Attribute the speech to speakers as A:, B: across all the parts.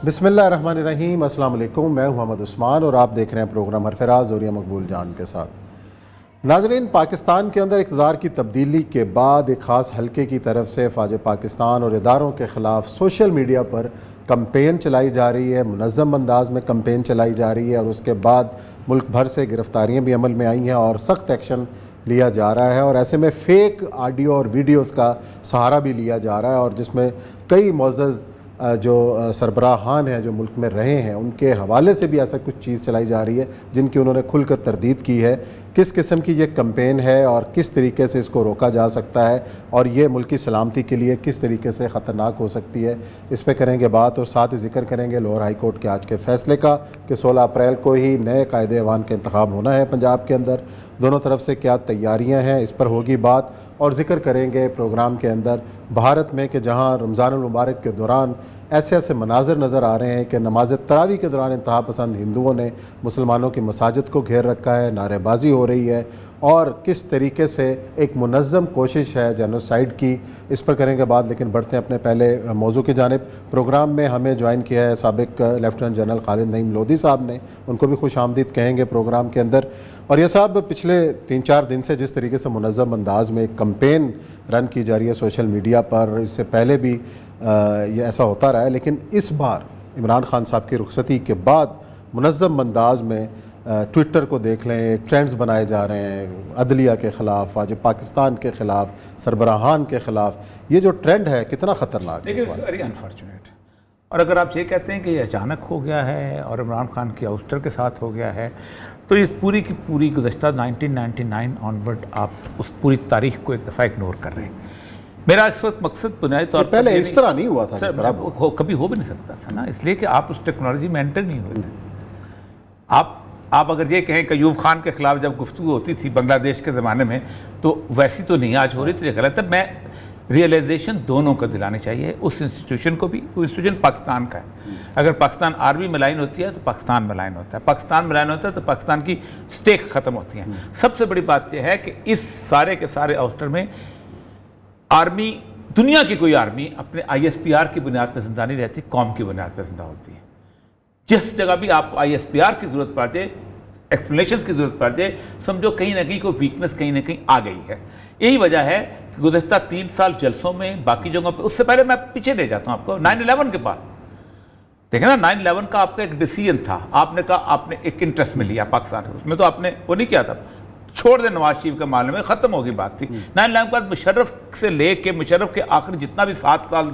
A: بسم اللہ الرحمن الرحیم۔ السلام علیکم، میں ہوں محمد عثمان اور آپ دیکھ رہے ہیں پروگرام حرفراز زوریہ مقبول جان کے ساتھ۔ ناظرین، پاکستان کے اندر اقتدار کی تبدیلی کے بعد ایک خاص حلقے کی طرف سے فوج پاکستان اور اداروں کے خلاف سوشل میڈیا پر کمپین چلائی جا رہی ہے، منظم انداز میں کمپین چلائی جا رہی ہے، اور اس کے بعد ملک بھر سے گرفتاریاں بھی عمل میں آئی ہیں اور سخت ایکشن لیا جا رہا ہے، اور ایسے میں فیک آڈیو اور ویڈیوز کا سہارا بھی لیا جا رہا ہے، اور جس میں کئی معزز جو سربراہان ہیں جو ملک میں رہے ہیں ان کے حوالے سے بھی ایسا کچھ چیز چلائی جا رہی ہے جن کی انہوں نے کھل کر تردید کی ہے۔ کس قسم کی یہ کمپین ہے اور کس طریقے سے اس کو روکا جا سکتا ہے اور یہ ملکی سلامتی کے لیے کس طریقے سے خطرناک ہو سکتی ہے، اس پہ کریں گے بات، اور ساتھ ہی ذکر کریں گے لاہور ہائی کورٹ کے آج کے فیصلے کا کہ 16 اپریل کو ہی نئے قائد ایوان کا انتخاب ہونا ہے پنجاب کے اندر، دونوں طرف سے کیا تیاریاں ہیں اس پر ہوگی بات، اور ذکر کریں گے پروگرام کے اندر بھارت میں کہ جہاں رمضان المبارک کے دوران ایسے مناظر نظر آ رہے ہیں کہ نماز تراویح کے دوران انتہا پسند ہندوؤں نے مسلمانوں کی مساجد کو گھیر رکھا ہے، نعرے بازی ہو رہی ہے، اور کس طریقے سے ایک منظم کوشش ہے جینوسائیڈ کی، اس پر کریں گے بات۔ لیکن بڑھتے ہیں اپنے پہلے موضوع کی جانب۔ پروگرام میں ہمیں جوائن کیا ہے سابق لیفٹیننٹ جنرل خالد نعیم لودھی صاحب نے، ان کو بھی خوش آمدید کہیں گے پروگرام کے اندر۔ اور یہ صاحب پچھلے 3-4 دن سے جس طریقے سے منظم انداز میں ایک کمپین رن کی جا رہی ہے سوشل میڈیا پر، اس سے پہلے بھی یہ ایسا ہوتا رہا ہے، لیکن اس بار عمران خان صاحب کی رخصتی کے بعد منظم انداز میں ٹویٹر کو دیکھ لیں، ٹرینڈز بنائے جا رہے ہیں عدلیہ کے خلاف، فوج پاکستان کے خلاف، سربراہان کے خلاف۔ یہ جو ٹرینڈ ہے کتنا خطرناک ہے؟
B: لیکن ویری انفارچونیٹ۔ اور اگر آپ یہ کہتے ہیں کہ یہ اچانک ہو گیا ہے اور عمران خان کی آؤسٹر کے ساتھ ہو گیا ہے، تو اس پوری کی پوری گزشتہ 1999 آنورڈ آپ اس پوری تاریخ کو ایک دفعہ اگنور کر رہے ہیں۔ میرا اس وقت مقصد بنیادی طور پر
A: پہلے اس طرح نہیں ہوا تھا، جس طرح
B: کبھی ہو بھی نہیں سکتا تھا نا، اس لیے کہ آپ اس ٹیکنالوجی میں انٹر نہیں ہوئے تھے۔ آپ اگر یہ کہیں کہ ایوب خان کے خلاف جب گفتگو ہوتی تھی بنگلہ دیش کے زمانے میں تو ویسی تو نہیں آج ہو رہی، تو یہ غلط ہے۔ میں ریئلائزیشن دونوں کو دلانی چاہیے، اس انسٹیٹیوشن کو بھی، وہ انسٹیٹیوشن پاکستان کا ہے۔ اگر پاکستان آرمی میں لائن ہوتی ہے تو پاکستان میں لائن ہوتا ہے، پاکستان میں لائن ہوتا ہے تو پاکستان کی سٹیک ختم ہوتی ہیں۔ سب سے بڑی بات یہ ہے کہ اس سارے کے سارے آؤسٹر میں آرمی، دنیا کی کوئی آرمی اپنے ISPR کی بنیاد پہ زندہ نہیں رہتی، قوم کی بنیاد پہ زندہ ہوتی ہے۔ جس جگہ بھی آپ کو ISPR کی ضرورت پڑ جائے، ایکسپلینیشنز کی ضرورت پڑ جائے، سمجھو کہیں نہ کہیں کوئی ویکنس کہیں نہ کہیں آ گئی ہے۔ یہی وجہ ہے کہ گزشتہ 3 سال جلسوں میں باقی جگہوں پہ، اس سے پہلے میں پیچھے لے جاتا ہوں آپ کو 9/11 کے بعد دیکھیں نا، 9/11 کا آپ کا ایک ڈیسیژن تھا، آپ نے کہا آپ نے ایک انٹرسٹ میں لیا پاکستان کے، اس میں تو آپ نے وہ نہیں کیا تھا، چھوڑ دیں نواز شریف کے معاملے میں، ختم ہوگی بات تھی۔ 9/11 کے بعد مشرف سے لے کے مشرف کے آخر جتنا بھی 7 سال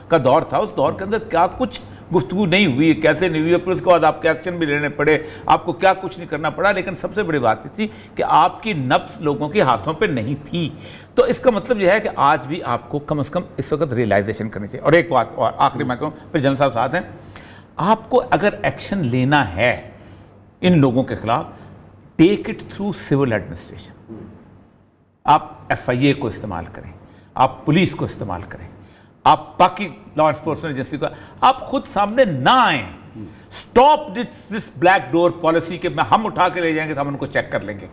B: کا دور تھا، اس دور کے اندر کیا کچھ گفتگو نہیں ہوئی، کیسے نہیں ہوئی، پھر اس کے بعد آپ کے ایکشن بھی لینے پڑے، آپ کو کیا کچھ نہیں کرنا پڑا، لیکن سب سے بڑی بات یہ تھی کہ آپ کی نبض لوگوں کے ہاتھوں پہ نہیں تھی۔ تو اس کا مطلب یہ ہے کہ آج بھی آپ کو کم از کم اس وقت ریئلائزیشن کرنی چاہیے۔ اور ایک بات اور آخری میں کہوں، پھر جنرل صاحب ساتھ ہیں، آپ کو اگر ایکشن لینا ہے ان لوگوں کے خلاف، take it through civil administration. آپ FIA کو استعمال کریں، آپ پولیس کو استعمال کریں، آپ باقی لا انفورسمنٹ ایجنسی کو، آپ خود سامنے نہ آئیں۔ Stop this black door policy کہ ہم اٹھا کے لے جائیں گے تو ہم ان کو چیک کر لیں گے۔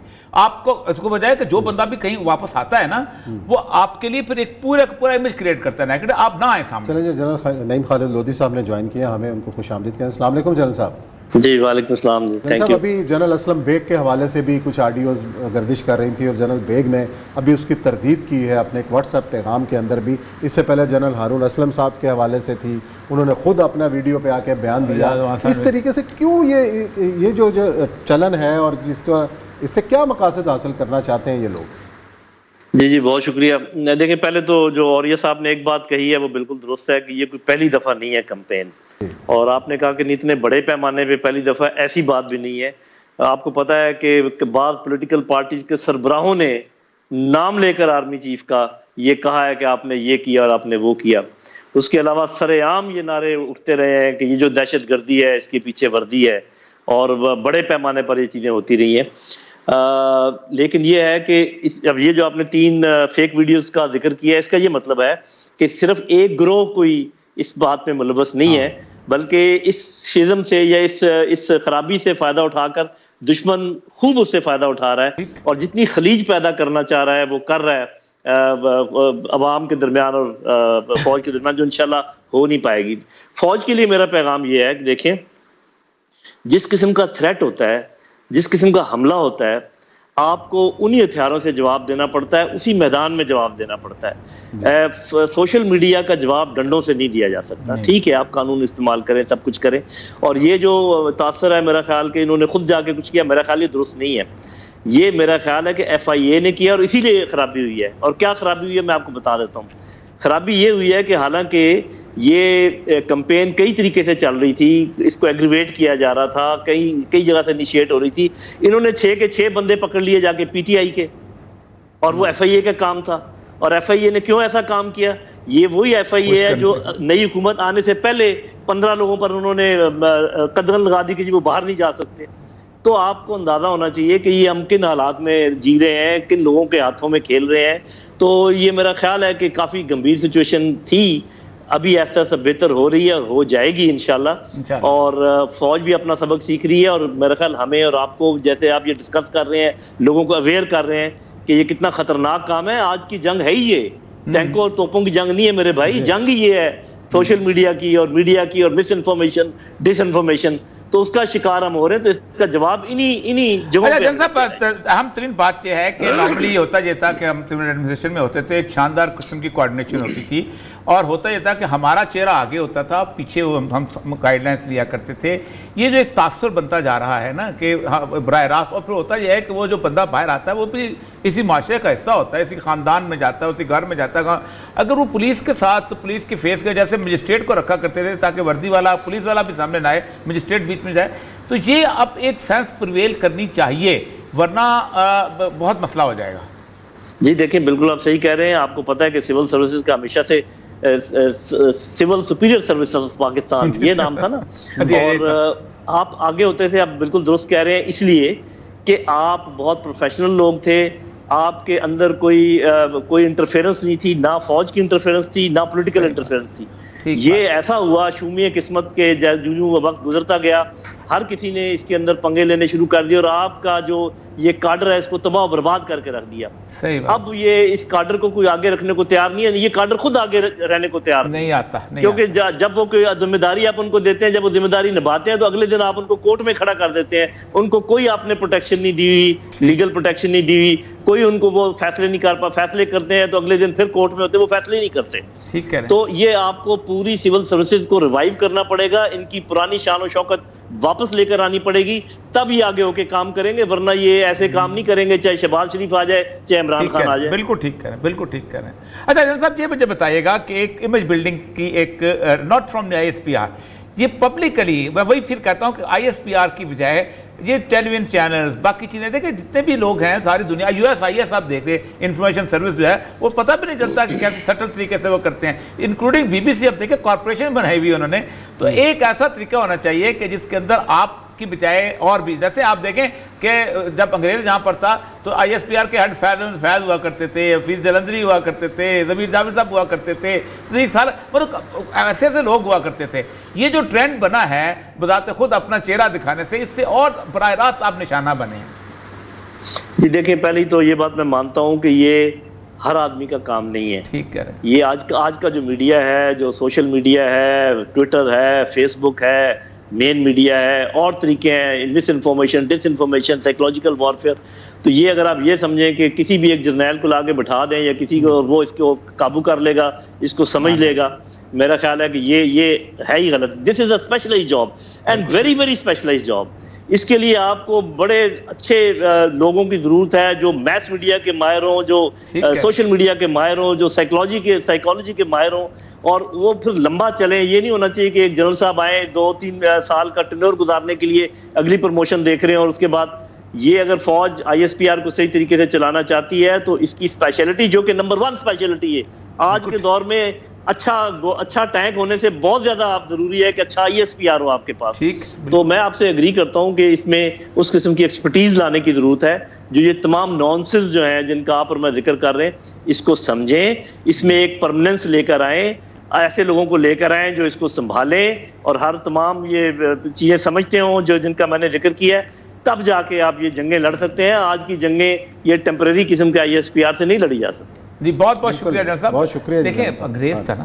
B: آپ کو اس کو بجائے کہ جو بندہ بھی کہیں واپس آتا ہے نا، وہ آپ کے لیے پھر ایک پورا کا پورا امیج کریٹ کرتا ہے نیگیٹو، آپ نہ آئیں سامنے۔
A: چلیں جی، جنرل نعیم خالد لودھی صاحب نے جوائن کیا ہمیں، ان کو خوش آمدید کہیں۔ السلام علیکم جنرل صاحب۔
C: جی وعلیکم السلام جی، تھینک یو۔
A: ابھی جنرل اسلم بیگ کے حوالے سے بھی کچھ آڈیوز گردش کر رہی تھی، اور جنرل بیگ نے ابھی اس کی تردید کی ہے اپنے ایک واٹس ایپ پیغام کے اندر بھی۔ اس سے پہلے جنرل ہارون اسلم صاحب کے حوالے سے تھی، انہوں نے خود اپنا ویڈیو پہ آ کے بیان دیا۔ اس طریقے سے کیوں یہ جو چلن ہے، اور جس طرح اس سے کیا مقاصد حاصل کرنا چاہتے ہیں یہ لوگ؟
C: جی بہت شکریہ۔ دیکھیں، پہلے تو جو اوریہ صاحب نے ایک بات کہی ہے وہ بالکل درست ہے کہ یہ کوئی پہلی دفعہ نہیں ہے کمپین، اور آپ نے کہا کہ اتنے بڑے پیمانے پہ پہلی دفعہ، ایسی بات بھی نہیں ہے۔ آپ کو پتہ ہے کہ بعض پولیٹیکل پارٹیز کے سربراہوں نے نام لے کر آرمی چیف کا یہ کہا ہے کہ آپ نے یہ کیا اور آپ نے وہ کیا۔ اس کے علاوہ سر عام یہ نعرے اٹھتے رہے ہیں کہ یہ جو دہشت گردی ہے اس کے پیچھے وردی ہے، اور بڑے پیمانے پر یہ چیزیں ہوتی رہی ہیں۔ لیکن یہ ہے کہ اب یہ جو آپ نے 3 فیک ویڈیوز کا ذکر کیا ہے، اس کا یہ مطلب ہے کہ صرف ایک گروہ کوئی اس بات میں ملوث نہیں ہے، بلکہ اس شزم سے یا اس خرابی سے فائدہ اٹھا کر دشمن خوب اس سے فائدہ اٹھا رہا ہے، اور جتنی خلیج پیدا کرنا چاہ رہا ہے وہ کر رہا ہے عوام کے درمیان اور فوج کے درمیان، جو انشاءاللہ ہو نہیں پائے گی. فوج کے لیے میرا پیغام یہ ہے کہ دیکھیں جس قسم کا تھریٹ ہوتا ہے, جس قسم کا حملہ ہوتا ہے, آپ کو انہی ہتھیاروں سے جواب دینا پڑتا ہے, اسی میدان میں جواب دینا پڑتا ہے. سوشل میڈیا کا جواب ڈنڈوں سے نہیں دیا جا سکتا. ٹھیک ہے آپ قانون استعمال کریں, سب کچھ کریں, اور یہ جو تاثر ہے میرا خیال کہ انہوں نے خود جا کے کچھ کیا, میرا خیال یہ درست نہیں ہے. یہ میرا خیال ہے کہ ایف آئی اے نے کیا اور اسی لیے خرابی ہوئی ہے. اور کیا خرابی ہوئی ہے میں آپ کو بتا دیتا ہوں. خرابی یہ ہوئی ہے کہ حالانکہ یہ کمپین کئی طریقے سے چل رہی تھی, اس کو ایگریویٹ کیا جا رہا تھا, کئی جگہ سے انیشیٹ ہو رہی تھی. انہوں نے 6 کے 6 بندے پکڑ لیے جا کے پی ٹی آئی کے, اور وہ ایف آئی اے کا کام تھا. اور ایف آئی اے نے کیوں ایسا کام کیا؟ یہ وہی ایف آئی اے ہے جو نئی حکومت آنے سے پہلے 15 لوگوں پر انہوں نے قدغن لگا دی کہ جی وہ باہر نہیں جا سکتے. تو آپ کو اندازہ ہونا چاہیے کہ یہ ہم کن حالات میں جی رہے ہیں, کن لوگوں کے ہاتھوں میں کھیل رہے ہیں. تو یہ میرا خیال ہے کہ کافی گمبھیر سچویشن تھی, ابھی ایسا ایسا بہتر ہو رہی ہے اور ہو جائے گی انشاءاللہ. اور فوج بھی اپنا سبق سیکھ رہی ہے, اور میرا خیال ہمیں اور آپ کو, جیسے آپ یہ ڈسکس کر رہے ہیں, لوگوں کو اویئر کر رہے ہیں کہ یہ کتنا خطرناک کام ہے. آج کی جنگ ہے ہی یہ, ٹینکوں اور توپوں کی جنگ نہیں ہے میرے بھائی, جنگ ہی یہ ہے سوشل میڈیا کی اور میڈیا کی اور مس انفارمیشن, ڈس انفارمیشن. تو اس کا شکار ہم ہو رہے ہیں, تو اس کا جواب انہی جگہوں پہ.
B: جن صاحب اہم ترین بات یہ ہے کہ نارملی یہ ہوتا یہ تھا کہ ہم سول ایڈمنسٹریشن میں ہوتے تھے, ایک شاندار قسم کی کوارڈینیشن ہوتی تھی, اور ہوتا یہ تھا کہ ہمارا چہرہ آگے ہوتا تھا, پیچھے ہم گائیڈ لائنس لیا کرتے تھے. یہ جو ایک تاثر بنتا جا رہا ہے نا کہ براہ راست, اور پھر ہوتا یہ ہے کہ وہ جو بندہ باہر آتا ہے وہ بھی اسی معاشرے کا حصہ ہوتا ہے, اسی خاندان میں جاتا ہے, اسی گھر میں جاتا ہے. اگر وہ پولیس کے ساتھ, پولیس کے فیس کے جیسے مجسٹریٹ کو رکھا کرتے تھے تاکہ وردی والا پولیس والا بھی سامنے نہ آئے, مجسٹریٹ بیچ میں جائے, تو یہ اب ایک سینس پریویل کرنی چاہیے, ورنہ بہت مسئلہ ہو جائے گا. جی
C: دیکھیں بالکل آپ صحیح کہہ رہے ہیں. آپ کو پتہ ہے کہ سول سروسز کا ہمیشہ سے civil superior services of Pakistan یہ نام تھا نا, اور آپ آگے ہوتے تھے. آپ بالکل درست کہہ رہے ہیں, اس لیے کہ آپ بہت پروفیشنل لوگ تھے, آپ کے اندر کوئی انٹرفیرنس نہیں تھی, نہ فوج کی انٹرفیرنس تھی, نہ پولیٹیکل انٹرفیرنس تھی. یہ ایسا ہوا شومی قسمت کے جو وقت گزرتا گیا, ہر کسی نے اس کے اندر پنگے لینے شروع کر دیے, اور آپ کا جو یہ کاڈر ہے اس کو تباہ و برباد کر کے رکھ دیا. اب یہ اس کاڈر کو کوئی آگے رکھنے کو تیار نہیں ہے, یہ کاڈر خود آگے رہنے کو تیار نہیں آتا, کیونکہ جب وہ کوئی ذمہ داری آپ ان کو دیتے ہیں, جب وہ ذمہ داری نبھاتے ہیں, تو اگلے دن آپ ان کو کورٹ میں کھڑا کر دیتے ہیں. ان کو کوئی آپ نے پروٹیکشن نہیں دی ہوئی, لیگل پروٹیکشن نہیں دی ہوئی, کوئی ان کو وہ فیصلے نہیں کر پا, فیصلے کرتے ہیں تو اگلے دن پھر کورٹ میں ہوتے ہیں, وہ فیصلے نہیں کرتے. تو یہ آپ کو پوری سول سروسز کو ریوائیو کرنا پڑے گا, ان کی پرانی شان و شوکت واپس لے کر آنی پڑے گی, تب یہ آگے ہو کے کام کریں گے, ورنہ یہ ایسے کام نہیں کریں گے چاہے شہباز شریف آ جائے چاہے عمران خان آ جائے. بالکل ٹھیک کہہ رہے ہیں, بالکل ٹھیک کہہ رہے ہیں. اچھا جنرل صاحب یہ مجھے بتائیے گا کہ ایک امیج بلڈنگ کی ایک not from I S P R, یہ پبلکلی میں وہی پھر کہتا ہوں کہ آئی ایس پی آر کی بجائے یہ ٹیلی ویژن چینلز باقی چیزیں دیکھیں, جتنے بھی لوگ ہیں ساری دنیا, یو ایس آئی ایس آپ دیکھ رہے انفارمیشن سروس جو ہے وہ پتہ بھی نہیں چلتا کہ کیسے سٹل طریقے سے وہ کرتے ہیں, انکلوڈنگ بی بی سی. اب دیکھیں کارپوریشن بنائی ہوئی انہوں نے, تو ایک ایسا طریقہ ہونا چاہیے کہ جس کے اندر آپ کی بجائے اور بھی, جیسے آپ دیکھیں کہ جب انگریز جہاں پر تھا تو آئی ایس پی آر کے ہیڈ فیض ہوا کرتے تھے, حفیظ جلندری ہوا کرتے تھے, ضمیر جاوید صاحب ہوا کرتے تھے, صدیق سال, ایسے ایسے لوگ ہوا کرتے تھے. یہ جو ٹرینڈ بنا ہے بذات خود اپنا چہرہ دکھانے سے, اس سے اور براہ راست آپ نشانہ بنے ہیں. جی دیکھیں پہلی تو یہ بات میں مانتا ہوں کہ یہ ہر آدمی کا کام نہیں ہے.
B: ٹھیک کہہ رہے ہیں.
C: یہ آج کا جو میڈیا ہے, جو سوشل میڈیا ہے, ٹویٹر ہے, فیس بک ہے, مین میڈیا ہے, اور طریقے ہیں, مس انفارمیشن, ڈس انفارمیشن, سائیکولوجیکل وارفیئر. تو یہ اگر آپ یہ سمجھیں کہ کسی بھی ایک جرنیل کو لا کے بٹھا دیں یا کسی کو, وہ اس کو قابو کر لے گا, اس کو سمجھ لے گا, میرا خیال ہے کہ یہ ہے ہی غلط. This is a specialized job and very very specialized job. اس کے لیے آپ کو بڑے اچھے لوگوں کی ضرورت ہے, جو میس میڈیا کے ماہر ہوں, جو سوشل میڈیا کے ماہر ہوں, جو سائیکالوجی کے ماہر ہوں, اور وہ پھر لمبا چلیں. یہ نہیں ہونا چاہیے کہ ایک جنرل صاحب آئیں 2-3 سال کا ٹینور گزارنے کے لیے اگلی پروموشن دیکھ رہے ہیں, اور اس کے بعد یہ اگر فوج آئی ایس پی آر کو صحیح طریقے سے چلانا چاہتی ہے تو اس کی اسپیشلٹی, جو کہ نمبر 1 اسپیشلٹی ہے آج کے دور میں, اچھا ٹینک ہونے سے بہت زیادہ آپ ضروری ہے کہ اچھا آئی ایس پی آر ہو آپ کے پاس. تو میں آپ سے اگری کرتا ہوں کہ اس میں اس قسم کی ایکسپرٹیز لانے کی ضرورت ہے, جو یہ تمام نانسز جو ہیں جن کا آپ اور میں ذکر کر رہے ہیں, اس کو سمجھیں, اس میں ایک پرمننس لے کر آئیں, ایسے لوگوں کو لے کر آئیں جو اس کو سنبھالیں, اور ہر تمام یہ چیزیں سمجھتے ہوں جو جن کا میں نے ذکر کیا ہے, تب جا کے آپ یہ جنگیں لڑ سکتے ہیں. آج کی جنگیں یہ ٹیمپریری قسم کے آئی ایس پی آر سے نہیں لڑی جا سکتی.
B: جی بہت بہت شکریہ جنرل صاحب.
A: بہت شکریہ.
B: دیکھیں انگریز تھا نا,